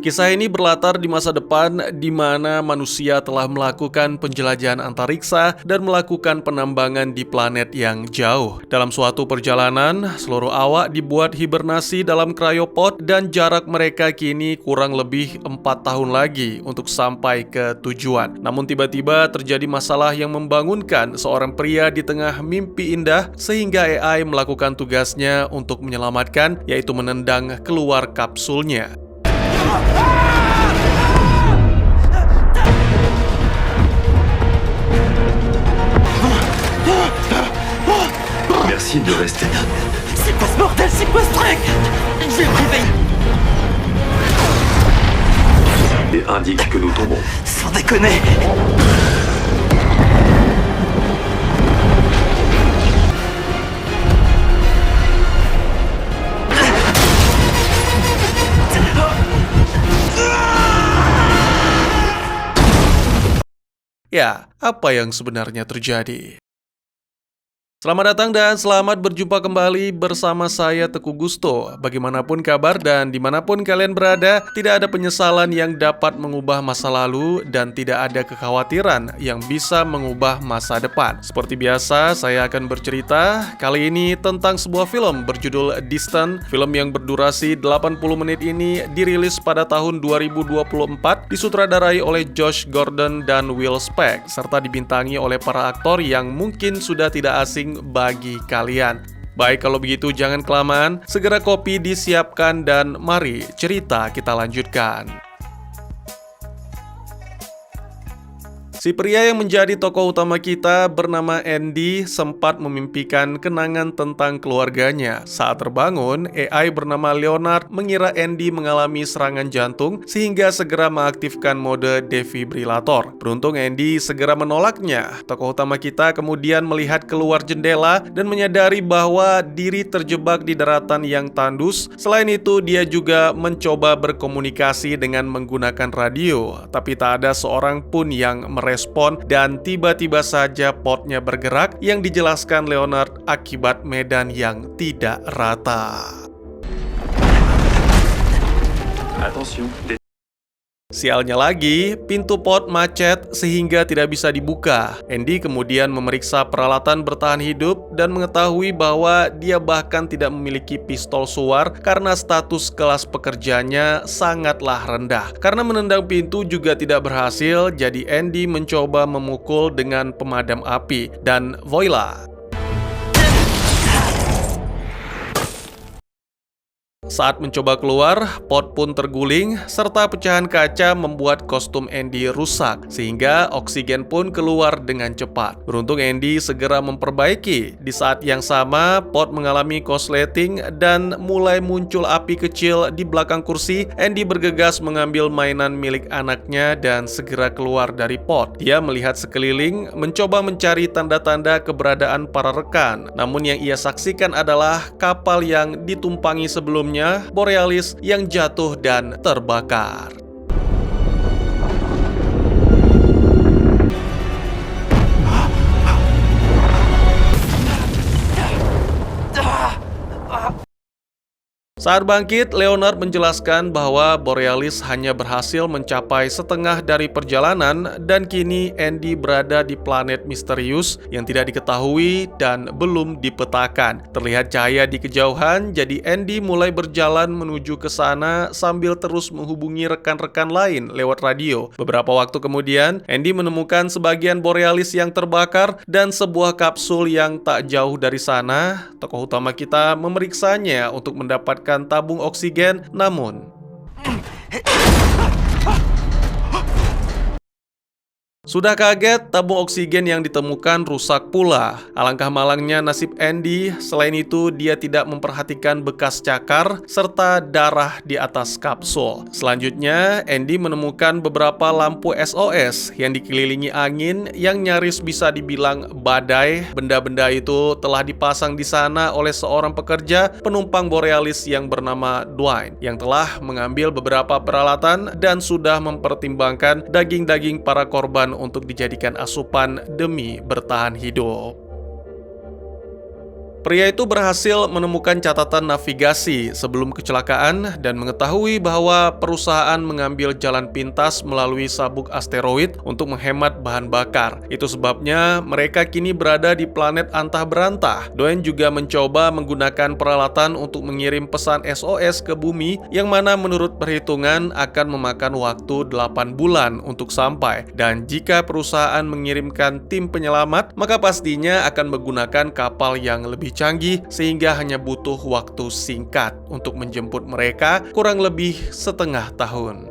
Kisah ini berlatar di masa depan di mana manusia telah melakukan penjelajahan antariksa dan melakukan penambangan di planet yang jauh. Dalam suatu perjalanan, seluruh awak dibuat hibernasi dalam cryopod dan jarak mereka kini kurang lebih 4 tahun lagi untuk sampai ke tujuan. Namun tiba-tiba terjadi masalah yang membangunkan seorang pria di tengah mimpi indah sehingga AI melakukan tugasnya untuk menyelamatkan, yaitu menendang keluar kapsulnya. Merci de rester. C'est quoi ce bordel? C'est quoi ce truc? Je vais me réveiller. Et indique que nous tombons. Sans déconner. Ya, apa yang sebenarnya terjadi? Selamat datang dan selamat berjumpa kembali bersama saya Teguh Gusto. Bagaimanapun kabar dan dimanapun kalian berada, tidak ada penyesalan yang dapat mengubah masa lalu dan tidak ada kekhawatiran yang bisa mengubah masa depan. Seperti biasa, saya akan bercerita kali ini tentang sebuah film berjudul Distant. Film yang berdurasi 80 menit ini dirilis pada tahun 2024, disutradarai oleh Josh Gordon dan Will Speck, serta dibintangi oleh para aktor yang mungkin sudah tidak asing bagi kalian. Baik, kalau begitu jangan kelamaan, segera kopi disiapkan dan mari cerita kita lanjutkan. Si pria yang menjadi tokoh utama kita bernama Andy sempat memimpikan kenangan tentang keluarganya. Saat terbangun, AI bernama Leonard mengira Andy mengalami serangan jantung sehingga segera mengaktifkan mode defibrilator. Beruntung Andy segera menolaknya. Tokoh utama kita kemudian melihat keluar jendela dan menyadari bahwa diri terjebak di daratan yang tandus. Selain itu, dia juga mencoba berkomunikasi dengan menggunakan radio, tapi tak ada seorang pun yang merespon dan tiba-tiba saja potnya bergerak yang dijelaskan Leonard akibat medan yang tidak rata. Attention. Sialnya lagi, pintu pot macet sehingga tidak bisa dibuka. Andy kemudian memeriksa peralatan bertahan hidup dan mengetahui bahwa dia bahkan tidak memiliki pistol suar karena status kelas pekerjanya sangatlah rendah. Karena menendang pintu juga tidak berhasil, jadi Andy mencoba memukul dengan pemadam api. Dan voila! Saat mencoba keluar, pot pun terguling, serta pecahan kaca membuat kostum Andy rusak, sehingga oksigen pun keluar dengan cepat. Beruntung Andy segera memperbaiki. Di saat yang sama, pot mengalami korsleting dan mulai muncul api kecil di belakang kursi. Andy bergegas mengambil mainan milik anaknya dan segera keluar dari pot. Dia melihat sekeliling, mencoba mencari tanda-tanda keberadaan para rekan. Namun yang ia saksikan adalah kapal yang ditumpangi sebelumnya, Borealis, yang jatuh dan terbakar. Saat bangkit, Leonard menjelaskan bahwa Borealis hanya berhasil mencapai setengah dari perjalanan dan kini Andy berada di planet misterius yang tidak diketahui dan belum dipetakan. Terlihat cahaya di kejauhan, jadi Andy mulai berjalan menuju ke sana sambil terus menghubungi rekan-rekan lain lewat radio. Beberapa waktu kemudian, Andy menemukan sebagian Borealis yang terbakar dan sebuah kapsul yang tak jauh dari sana. Tokoh utama kita memeriksanya untuk mendapatkan tabung oksigen, namun sudah kaget, tabung oksigen yang ditemukan rusak pula. Alangkah malangnya nasib Andy. Selain itu, dia tidak memperhatikan bekas cakar serta darah di atas kapsul. Selanjutnya, Andy menemukan beberapa lampu SOS yang dikelilingi angin yang nyaris bisa dibilang badai. Benda-benda itu telah dipasang di sana oleh seorang pekerja penumpang Borealis yang bernama Dwayne, yang telah mengambil beberapa peralatan dan sudah mempertimbangkan daging-daging para korban untuk dijadikan asupan demi bertahan hidup. Pria itu berhasil menemukan catatan navigasi sebelum kecelakaan dan mengetahui bahwa perusahaan mengambil jalan pintas melalui sabuk asteroid untuk menghemat bahan bakar. Itu sebabnya mereka kini berada di planet antah berantah. Dwayne juga mencoba menggunakan peralatan untuk mengirim pesan SOS ke bumi yang mana menurut perhitungan akan memakan waktu 8 bulan untuk sampai. Dan jika perusahaan mengirimkan tim penyelamat, maka pastinya akan menggunakan kapal yang lebih canggih sehingga hanya butuh waktu singkat untuk menjemput mereka, kurang lebih setengah tahun.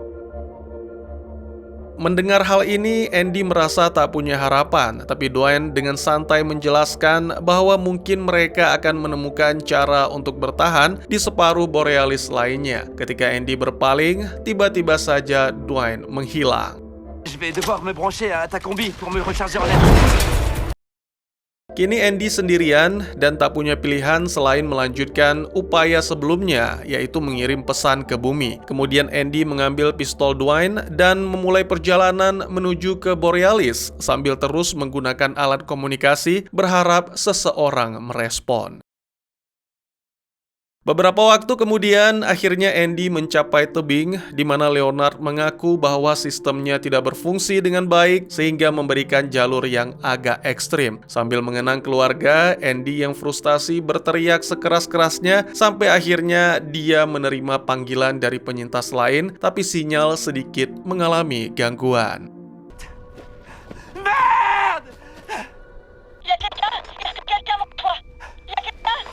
Mendengar hal ini, Andy merasa tak punya harapan, tapi Dwayne dengan santai menjelaskan bahwa mungkin mereka akan menemukan cara untuk bertahan di separuh Borealis lainnya. Ketika Andy berpaling, tiba-tiba saja Dwayne menghilang. Je vais devoir me brancher à ta combi pour me recharger en l'air. Kini Andy sendirian dan tak punya pilihan selain melanjutkan upaya sebelumnya, yaitu mengirim pesan ke bumi. Kemudian Andy mengambil pistol Dwayne dan memulai perjalanan menuju ke Borealis sambil terus menggunakan alat komunikasi berharap seseorang merespon. Beberapa waktu kemudian, akhirnya Andy mencapai tebing di mana Leonard mengaku bahwa sistemnya tidak berfungsi dengan baik sehingga memberikan jalur yang agak ekstrim. Sambil mengenang keluarga, Andy yang frustasi berteriak sekeras-kerasnya sampai akhirnya dia menerima panggilan dari penyintas lain, tapi sinyal sedikit mengalami gangguan. Merde! Il y a quelqu'un? Est-ce que quelqu'un m'entend? Il y a quelqu'un?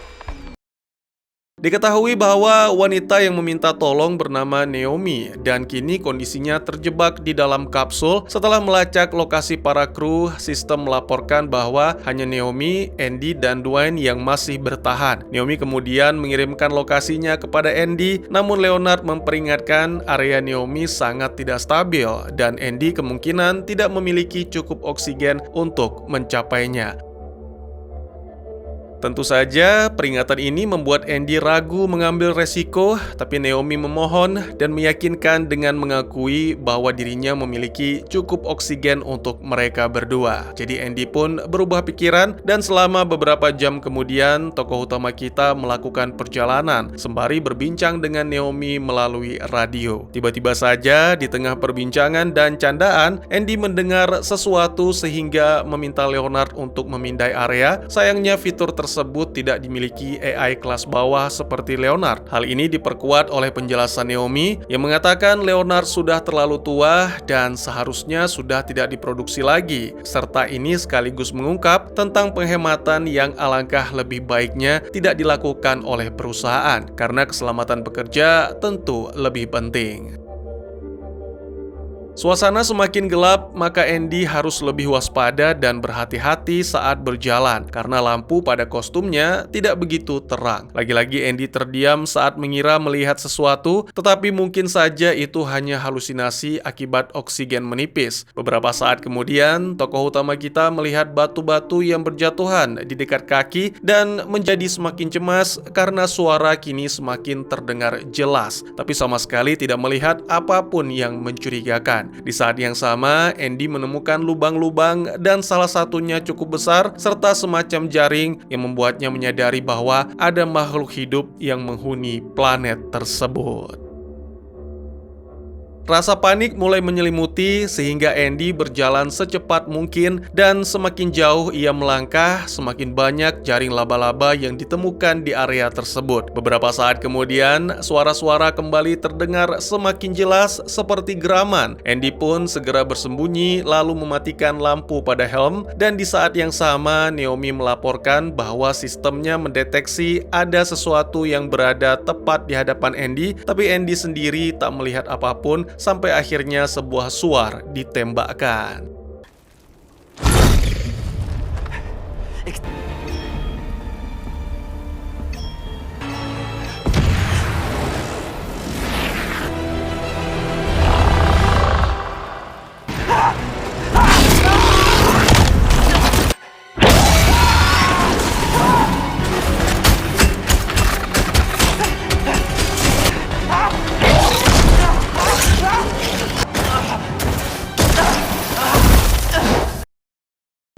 Diketahui bahwa wanita yang meminta tolong bernama Naomi dan kini kondisinya terjebak di dalam kapsul. Setelah melacak lokasi para kru, sistem melaporkan bahwa hanya Naomi, Andy, dan Dwayne yang masih bertahan. Naomi kemudian mengirimkan lokasinya kepada Andy, namun Leonard memperingatkan area Naomi sangat tidak stabil dan Andy kemungkinan tidak memiliki cukup oksigen untuk mencapainya. Tentu saja, peringatan ini membuat Andy ragu mengambil resiko, tapi Naomi memohon dan meyakinkan dengan mengakui bahwa dirinya memiliki cukup oksigen untuk mereka berdua. Jadi Andy pun berubah pikiran dan selama beberapa jam kemudian, tokoh utama kita melakukan perjalanan sembari berbincang dengan Naomi melalui radio. Tiba-tiba saja, di tengah perbincangan dan candaan, Andy mendengar sesuatu sehingga meminta Leonard untuk memindai area. Sayangnya fitur tersebut tidak dimiliki AI kelas bawah seperti Leonard. Hal ini diperkuat oleh penjelasan Naomi yang mengatakan Leonard sudah terlalu tua dan seharusnya sudah tidak diproduksi lagi. Serta ini sekaligus mengungkap tentang penghematan yang alangkah lebih baiknya tidak dilakukan oleh perusahaan karena keselamatan pekerja tentu lebih penting. Suasana semakin gelap, maka Andy harus lebih waspada dan berhati-hati saat berjalan karena lampu pada kostumnya tidak begitu terang. Lagi-lagi Andy terdiam saat mengira melihat sesuatu, tetapi mungkin saja itu hanya halusinasi akibat oksigen menipis. Beberapa saat kemudian, tokoh utama kita melihat batu-batu yang berjatuhan di dekat kaki dan menjadi semakin cemas karena suara kini semakin terdengar jelas, tapi sama sekali tidak melihat apapun yang mencurigakan. Di saat yang sama, Andy menemukan lubang-lubang dan salah satunya cukup besar serta semacam jaring yang membuatnya menyadari bahwa ada makhluk hidup yang menghuni planet tersebut. Rasa panik mulai menyelimuti sehingga Andy berjalan secepat mungkin dan semakin jauh ia melangkah, semakin banyak jaring laba-laba yang ditemukan di area tersebut. Beberapa saat kemudian, suara-suara kembali terdengar semakin jelas seperti geraman. Andy pun segera bersembunyi lalu mematikan lampu pada helm dan di saat yang sama Naomi melaporkan bahwa sistemnya mendeteksi ada sesuatu yang berada tepat di hadapan Andy, tapi Andy sendiri tak melihat apapun sampai akhirnya sebuah suar ditembakkan.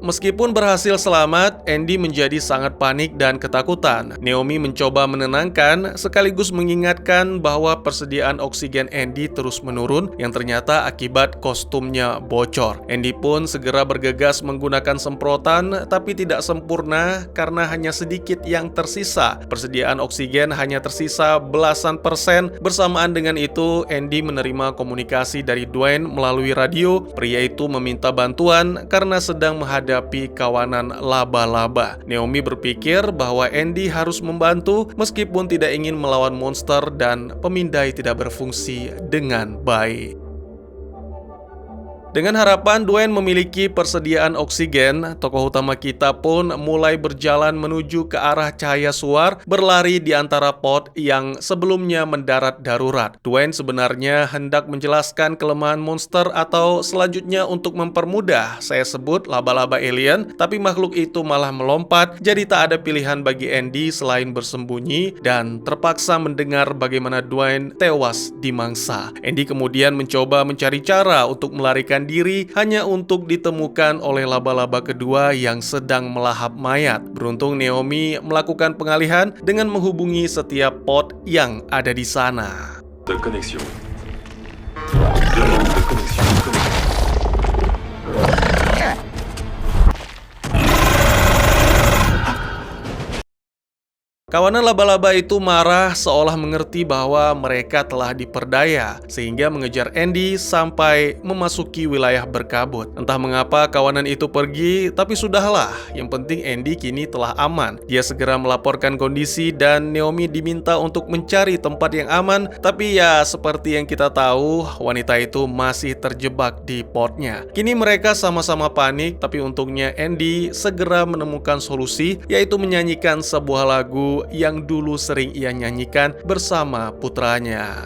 Meskipun berhasil selamat, Andy menjadi sangat panik dan ketakutan. Naomi mencoba menenangkan sekaligus mengingatkan bahwa persediaan oksigen Andy terus menurun yang ternyata akibat kostumnya bocor. Andy pun segera bergegas menggunakan semprotan tapi tidak sempurna karena hanya sedikit yang tersisa. Persediaan oksigen hanya tersisa belasan persen. Bersamaan dengan itu, Andy menerima komunikasi dari Dwayne melalui radio. Pria itu meminta bantuan karena sedang menghadapi kawanan laba-laba. Naomi berpikir bahwa Andy harus membantu meskipun tidak ingin melawan monster dan pemindai tidak berfungsi dengan baik. Dengan harapan Dwayne memiliki persediaan oksigen, tokoh utama kita pun mulai berjalan menuju ke arah cahaya suar, berlari di antara pot yang sebelumnya mendarat darurat. Dwayne sebenarnya hendak menjelaskan kelemahan monster atau selanjutnya untuk mempermudah, saya sebut laba-laba alien, tapi makhluk itu malah melompat, jadi tak ada pilihan bagi Andy selain bersembunyi dan terpaksa mendengar bagaimana Dwayne tewas dimangsa. Andy kemudian mencoba mencari cara untuk melarikan diri hanya untuk ditemukan oleh laba-laba kedua yang sedang melahap mayat. Beruntung Naomi melakukan pengalihan dengan menghubungi setiap pot yang ada di sana. De connexion. Demande de connexion. Kawanan laba-laba itu marah seolah mengerti bahwa mereka telah diperdaya, sehingga mengejar Andy sampai memasuki wilayah berkabut. Entah mengapa kawanan itu pergi, tapi sudahlah, yang penting Andy kini telah aman. Dia segera melaporkan kondisi dan Naomi diminta untuk mencari tempat yang aman, tapi ya seperti yang kita tahu, wanita itu masih terjebak di potnya. Kini mereka sama-sama panik, tapi untungnya Andy segera menemukan solusi, yaitu menyanyikan sebuah lagu yang dulu sering ia nyanyikan bersama putranya.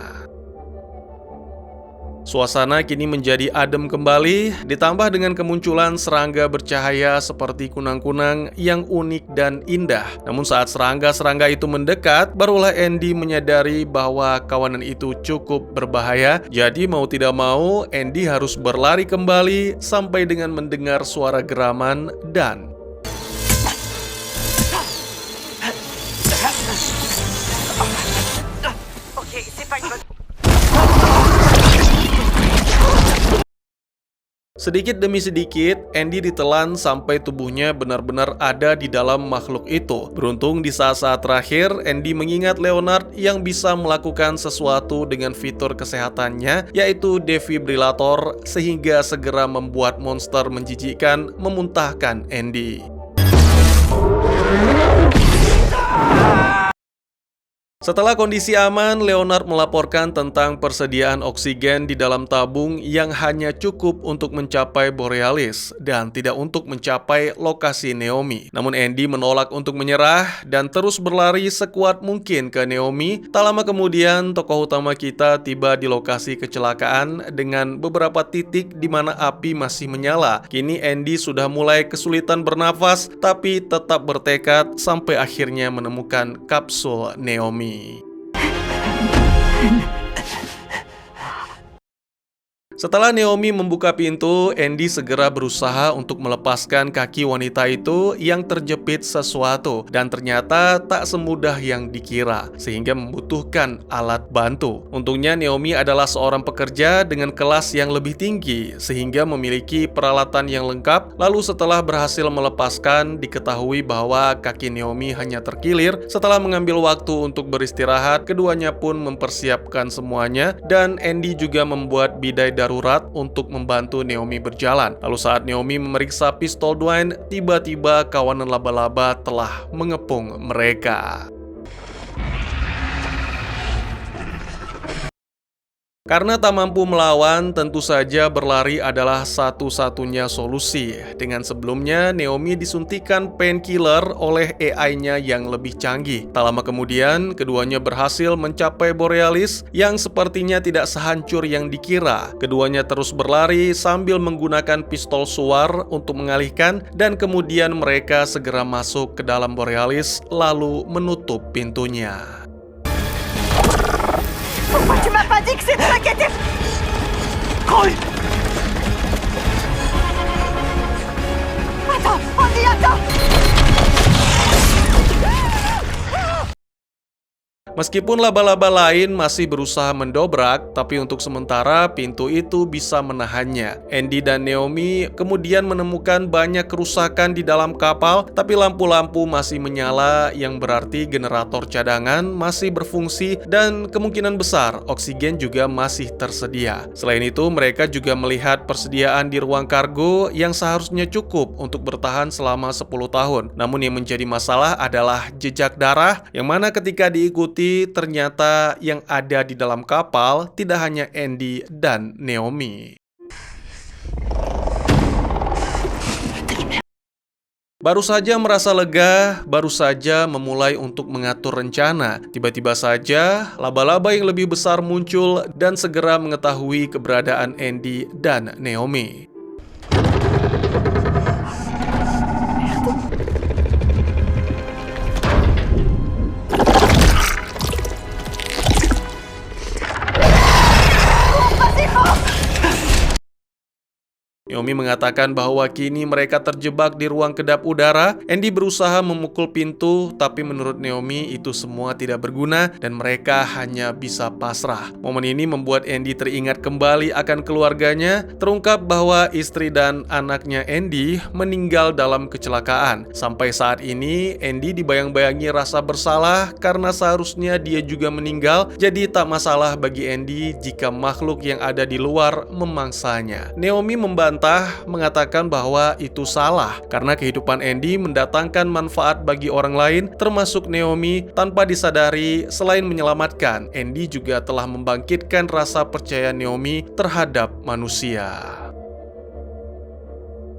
Suasana kini menjadi adem kembali, ditambah dengan kemunculan serangga bercahaya seperti kunang-kunang yang unik dan indah. Namun saat serangga-serangga itu mendekat, barulah Andy menyadari bahwa kawanan itu cukup berbahaya. Jadi mau tidak mau, Andy harus berlari kembali sampai dengan mendengar suara geraman dan Ok, c'est pas une bonne... sedikit demi sedikit, Andy ditelan sampai tubuhnya benar-benar ada di dalam makhluk itu. Beruntung di saat-saat terakhir, Andy mengingat Leonard yang bisa melakukan sesuatu dengan fitur kesehatannya, yaitu defibrilator, sehingga segera membuat monster menjijikkan memuntahkan Andy. Setelah kondisi aman, Leonard melaporkan tentang persediaan oksigen di dalam tabung yang hanya cukup untuk mencapai Borealis dan tidak untuk mencapai lokasi Naomi. Namun Andy menolak untuk menyerah dan terus berlari sekuat mungkin ke Naomi. Tak lama kemudian, tokoh utama kita tiba di lokasi kecelakaan dengan beberapa titik di mana api masih menyala. Kini Andy sudah mulai kesulitan bernafas, tapi tetap bertekad sampai akhirnya menemukan kapsul Naomi. Setelah Naomi membuka pintu, Andy segera berusaha untuk melepaskan kaki wanita itu yang terjepit sesuatu, dan ternyata tak semudah yang dikira, sehingga membutuhkan alat bantu. Untungnya Naomi adalah seorang pekerja dengan kelas yang lebih tinggi, sehingga memiliki peralatan yang lengkap. Lalu setelah berhasil melepaskan, diketahui bahwa kaki Naomi hanya terkilir. Setelah mengambil waktu untuk beristirahat, keduanya pun mempersiapkan semuanya, dan Andy juga membuat bidai darurat untuk membantu Naomi berjalan. Lalu saat Naomi memeriksa pistol Dwayne, tiba-tiba kawanan laba-laba telah mengepung mereka. Karena tak mampu melawan, tentu saja berlari adalah satu-satunya solusi. Dengan sebelumnya, Naomi disuntikan painkiller oleh AI-nya yang lebih canggih. Tak lama kemudian, keduanya berhasil mencapai Borealis yang sepertinya tidak sehancur yang dikira. Keduanya terus berlari sambil menggunakan pistol suar untuk mengalihkan, dan kemudian mereka segera masuk ke dalam Borealis lalu menutup pintunya. Pourquoi tu m'as pas dit que c'est toi qui étais... Cool. Attends. Henrietta! Meskipun laba-laba lain masih berusaha mendobrak, tapi untuk sementara pintu itu bisa menahannya. Andy dan Naomi kemudian menemukan banyak kerusakan di dalam kapal, tapi lampu-lampu masih menyala, yang berarti generator cadangan masih berfungsi dan kemungkinan besar oksigen juga masih tersedia. Selain itu, mereka juga melihat persediaan di ruang kargo yang seharusnya cukup untuk bertahan selama 10 tahun. Namun yang menjadi masalah adalah jejak darah, yang mana ketika diikuti ternyata yang ada di dalam kapal tidak hanya Andy dan Naomi. Baru saja merasa lega, baru saja memulai untuk mengatur rencana. Tiba-tiba saja, laba-laba yang lebih besar muncul dan segera mengetahui keberadaan Andy dan Naomi. Naomi mengatakan bahwa kini mereka terjebak di ruang kedap udara. Andy berusaha memukul pintu, tapi menurut Naomi itu semua tidak berguna dan mereka hanya bisa pasrah. Momen ini membuat Andy teringat kembali akan keluarganya. Terungkap bahwa istri dan anaknya Andy meninggal dalam kecelakaan. Sampai saat ini, Andy dibayang-bayangi rasa bersalah karena seharusnya dia juga meninggal. Jadi tak masalah bagi Andy jika makhluk yang ada di luar memangsanya. Naomi membantah, mengatakan bahwa itu salah karena kehidupan Andy mendatangkan manfaat bagi orang lain, termasuk Naomi. Tanpa disadari, selain menyelamatkan, Andy juga telah membangkitkan rasa percaya Naomi terhadap manusia.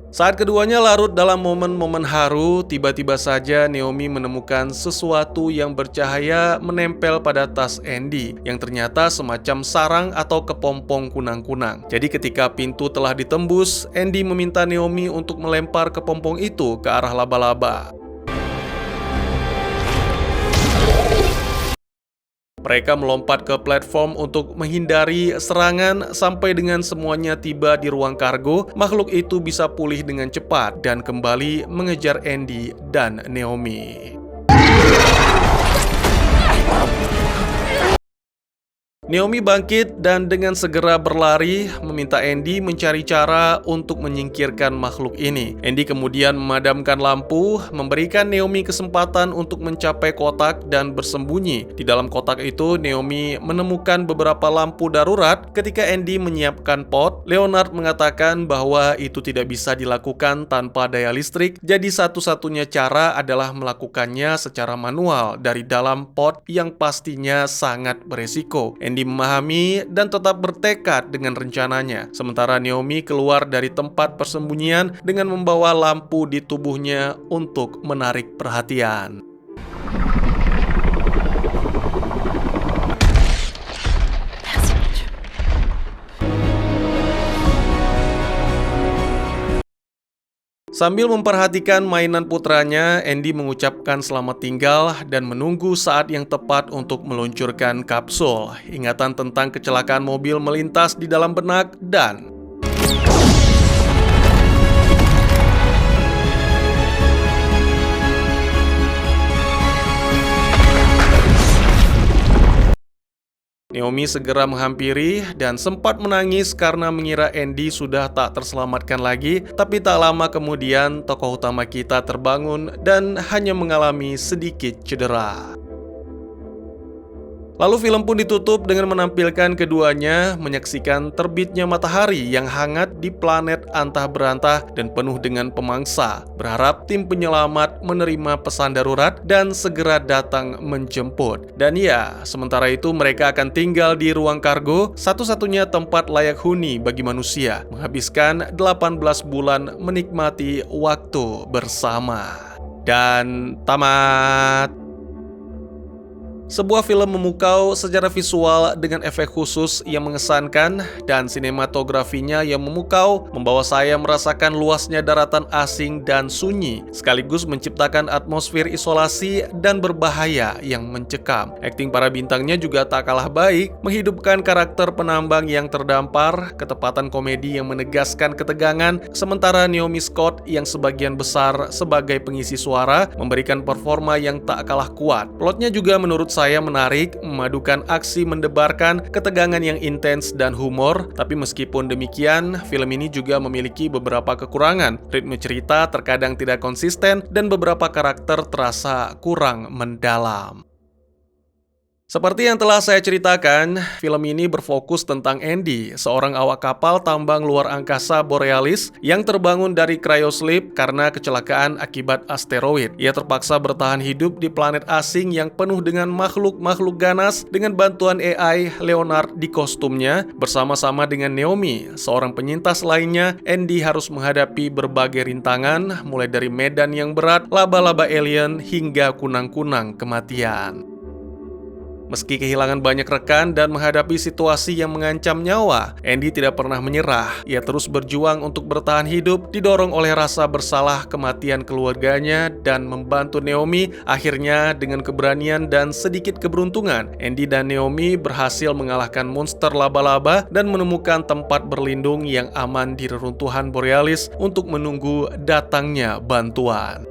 Saat keduanya larut dalam momen-momen haru, tiba-tiba saja Naomi menemukan sesuatu yang bercahaya menempel pada tas Andy, yang ternyata semacam sarang atau kepompong kunang-kunang. Jadi ketika pintu telah ditembus, Andy meminta Naomi untuk melempar kepompong itu ke arah laba-laba. Mereka melompat ke platform untuk menghindari serangan. Sampai dengan semuanya tiba di ruang kargo, makhluk itu bisa pulih dengan cepat dan kembali mengejar Andy dan Naomi. Naomi bangkit dan dengan segera berlari meminta Andy mencari cara untuk menyingkirkan makhluk ini. Andy kemudian memadamkan lampu, memberikan Naomi kesempatan untuk mencapai kotak dan bersembunyi. Di dalam kotak itu, Naomi menemukan beberapa lampu darurat. Ketika Andy menyiapkan pot, Leonard mengatakan bahwa itu tidak bisa dilakukan tanpa daya listrik, jadi satu-satunya cara adalah melakukannya secara manual dari dalam pot yang pastinya sangat beresiko. Andy memahami dan tetap bertekad dengan rencananya. Sementara Naomi keluar dari tempat persembunyian dengan membawa lampu di tubuhnya untuk menarik perhatian. Sambil memperhatikan mainan putranya, Andy mengucapkan selamat tinggal dan menunggu saat yang tepat untuk meluncurkan kapsul. Ingatan tentang kecelakaan mobil melintas di dalam benak dan Naomi segera menghampiri dan sempat menangis karena mengira Andy sudah tak terselamatkan lagi. Tapi tak lama kemudian tokoh utama kita terbangun dan hanya mengalami sedikit cedera. Lalu film pun ditutup dengan menampilkan keduanya menyaksikan terbitnya matahari yang hangat di planet antah berantah dan penuh dengan pemangsa. Berharap tim penyelamat menerima pesan darurat dan segera datang menjemput. Dan ya, sementara itu mereka akan tinggal di ruang kargo, satu-satunya tempat layak huni bagi manusia, menghabiskan 18 bulan menikmati waktu bersama. Dan tamat. Sebuah film memukau secara visual dengan efek khusus yang mengesankan dan sinematografinya yang memukau membawa saya merasakan luasnya daratan asing dan sunyi, sekaligus menciptakan atmosfer isolasi dan berbahaya yang mencekam. Akting para bintangnya juga tak kalah baik, menghidupkan karakter penambang yang terdampar, ketepatan komedi yang menegaskan ketegangan, sementara Naomi Scott yang sebagian besar sebagai pengisi suara memberikan performa yang tak kalah kuat. Plotnya juga menurut saya menarik, memadukan aksi mendebarkan, ketegangan yang intens dan humor, tapi meskipun demikian, film ini juga memiliki beberapa kekurangan. Ritme cerita terkadang tidak konsisten dan beberapa karakter terasa kurang mendalam. Seperti yang telah saya ceritakan, film ini berfokus tentang Andy, seorang awak kapal tambang luar angkasa Borealis yang terbangun dari cryosleep karena kecelakaan akibat asteroid. Ia terpaksa bertahan hidup di planet asing yang penuh dengan makhluk-makhluk ganas dengan bantuan AI Leonard di kostumnya. Bersama-sama dengan Naomi, seorang penyintas lainnya, Andy harus menghadapi berbagai rintangan, mulai dari medan yang berat, laba-laba alien, hingga kunang-kunang kematian. Meski kehilangan banyak rekan dan menghadapi situasi yang mengancam nyawa, Andy tidak pernah menyerah. Ia terus berjuang untuk bertahan hidup, didorong oleh rasa bersalah kematian keluarganya dan membantu Naomi. Akhirnya, dengan keberanian dan sedikit keberuntungan, Andy dan Naomi berhasil mengalahkan monster laba-laba dan menemukan tempat berlindung yang aman di reruntuhan Borealis untuk menunggu datangnya bantuan.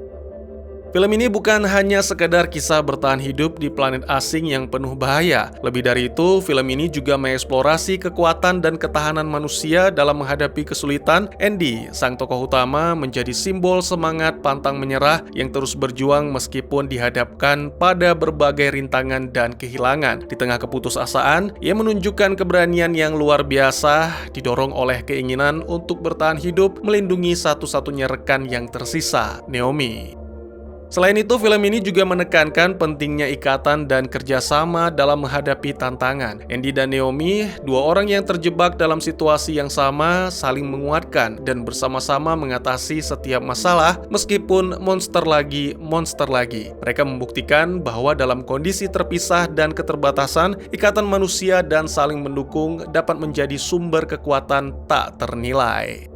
Film ini bukan hanya sekedar kisah bertahan hidup di planet asing yang penuh bahaya. Lebih dari itu, film ini juga mengeksplorasi kekuatan dan ketahanan manusia dalam menghadapi kesulitan. Andy, sang tokoh utama, menjadi simbol semangat pantang menyerah yang terus berjuang meskipun dihadapkan pada berbagai rintangan dan kehilangan. Di tengah keputusasaan, ia menunjukkan keberanian yang luar biasa, didorong oleh keinginan untuk bertahan hidup, melindungi satu-satunya rekan yang tersisa, Naomi. Selain itu, film ini juga menekankan pentingnya ikatan dan kerjasama dalam menghadapi tantangan. Andy dan Naomi, dua orang yang terjebak dalam situasi yang sama, saling menguatkan dan bersama-sama mengatasi setiap masalah meskipun monster lagi. Mereka membuktikan bahwa dalam kondisi terpisah dan keterbatasan, ikatan manusia dan saling mendukung dapat menjadi sumber kekuatan tak ternilai.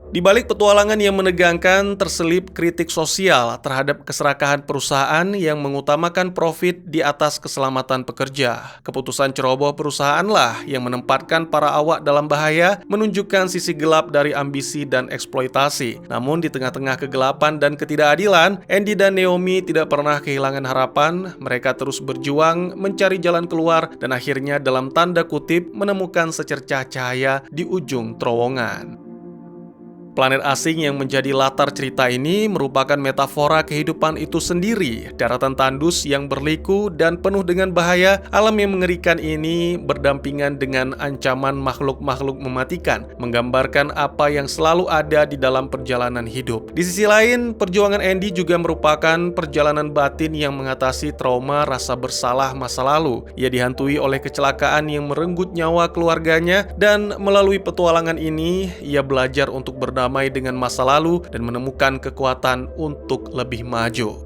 Di balik petualangan yang menegangkan, terselip kritik sosial terhadap keserakahan perusahaan yang mengutamakan profit di atas keselamatan pekerja. Keputusan ceroboh perusahaanlah yang menempatkan para awak dalam bahaya, menunjukkan sisi gelap dari ambisi dan eksploitasi. Namun di tengah-tengah kegelapan dan ketidakadilan, Andy dan Naomi tidak pernah kehilangan harapan. Mereka terus berjuang, mencari jalan keluar, dan akhirnya dalam tanda kutip menemukan secercah cahaya di ujung terowongan. Planet asing yang menjadi latar cerita ini merupakan metafora kehidupan itu sendiri. Daratan tandus yang berliku dan penuh dengan bahaya, alam yang mengerikan ini berdampingan dengan ancaman makhluk-makhluk mematikan, menggambarkan apa yang selalu ada di dalam perjalanan hidup. Di sisi lain, perjuangan Andy juga merupakan perjalanan batin yang mengatasi trauma rasa bersalah masa lalu. Ia dihantui oleh kecelakaan yang merenggut nyawa keluarganya, dan melalui petualangan ini, ia belajar untuk berdamai dengan masa lalu dan menemukan kekuatan untuk lebih maju.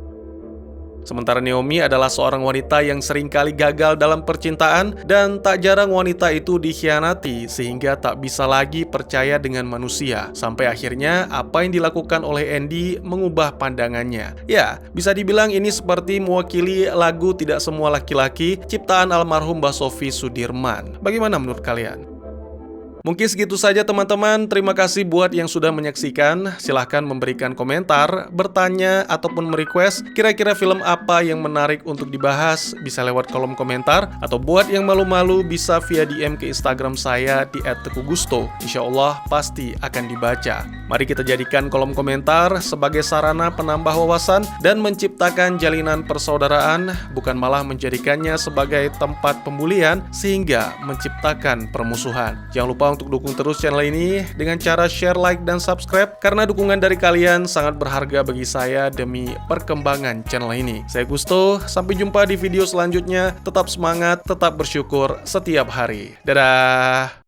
Sementara Naomi adalah seorang wanita yang seringkali gagal dalam percintaan, dan tak jarang wanita itu dikhianati sehingga tak bisa lagi percaya dengan manusia. Sampai akhirnya apa yang dilakukan oleh Andy mengubah pandangannya. Ya, bisa dibilang ini seperti mewakili lagu Tidak Semua Laki-Laki ciptaan almarhum Mbak Sophie Sudirman. Bagaimana menurut kalian? Mungkin segitu saja teman-teman, terima kasih buat yang sudah menyaksikan. Silahkan memberikan komentar, bertanya, ataupun merequest kira-kira film apa yang menarik untuk dibahas. Bisa lewat kolom komentar, atau buat yang malu-malu bisa via DM ke Instagram saya di @tekugusto. Insya Allah pasti akan dibaca. Mari kita jadikan kolom komentar sebagai sarana penambah wawasan dan menciptakan jalinan persaudaraan, bukan malah menjadikannya sebagai tempat pembulian sehingga menciptakan permusuhan. Jangan lupa untuk dukung terus channel ini dengan cara share, like, dan subscribe, karena dukungan dari kalian sangat berharga bagi saya demi perkembangan channel ini. Saya Gusto, sampai jumpa di video selanjutnya. Tetap semangat, tetap bersyukur setiap hari. Dadah!